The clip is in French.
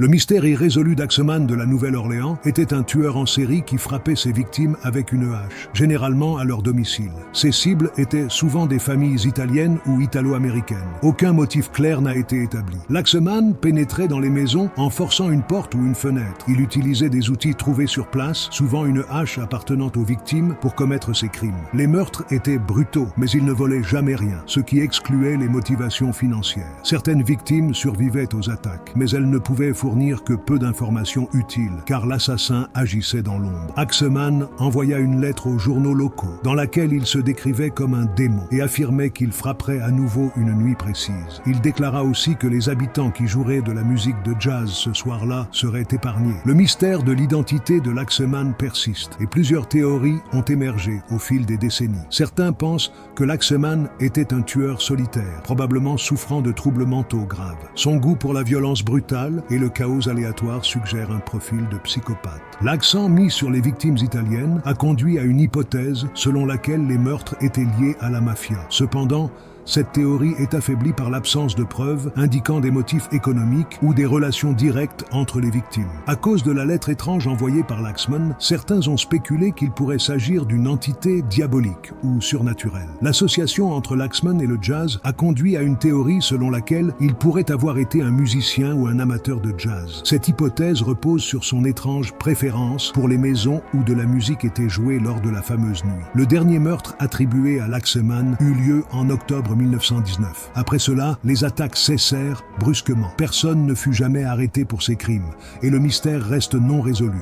Le mystère irrésolu d'Axeman de la Nouvelle-Orléans était un tueur en série qui frappait ses victimes avec une hache, généralement à leur domicile. Ses cibles étaient souvent des familles italiennes ou italo-américaines. Aucun motif clair n'a été établi. L'Axeman pénétrait dans les maisons en forçant une porte ou une fenêtre. Il utilisait des outils trouvés sur place, souvent une hache appartenant aux victimes, pour commettre ses crimes. Les meurtres étaient brutaux, mais il ne volait jamais rien, ce qui excluait les motivations financières. Certaines victimes survivaient aux attaques, mais elles ne pouvaient fournir que peu d'informations utiles, car l'assassin agissait dans l'ombre. Axeman envoya une lettre aux journaux locaux, dans laquelle il se décrivait comme un démon et affirmait qu'il frapperait à nouveau une nuit précise. Il déclara aussi que les habitants qui joueraient de la musique de jazz ce soir-là seraient épargnés. Le mystère de l'identité de l'Axeman persiste, et plusieurs théories ont émergé au fil des décennies. Certains pensent que l'Axeman était un tueur solitaire, probablement souffrant de troubles mentaux graves. Son goût pour la violence brutale et le chaos aléatoire suggère un profil de psychopathe. L'accent mis sur les victimes italiennes a conduit à une hypothèse selon laquelle les meurtres étaient liés à la mafia. Cependant, cette théorie est affaiblie par l'absence de preuves indiquant des motifs économiques ou des relations directes entre les victimes. À cause de la lettre étrange envoyée par l'Axeman, certains ont spéculé qu'il pourrait s'agir d'une entité diabolique ou surnaturelle. L'association entre l'Axeman et le jazz a conduit à une théorie selon laquelle il pourrait avoir été un musicien ou un amateur de jazz. Cette hypothèse repose sur son étrange préférence pour les maisons où de la musique était jouée lors de la fameuse nuit. Le dernier meurtre attribué à l'Axeman eut lieu en octobre 1919. Après cela, les attaques cessèrent brusquement. Personne ne fut jamais arrêté pour ces crimes et le mystère reste non résolu.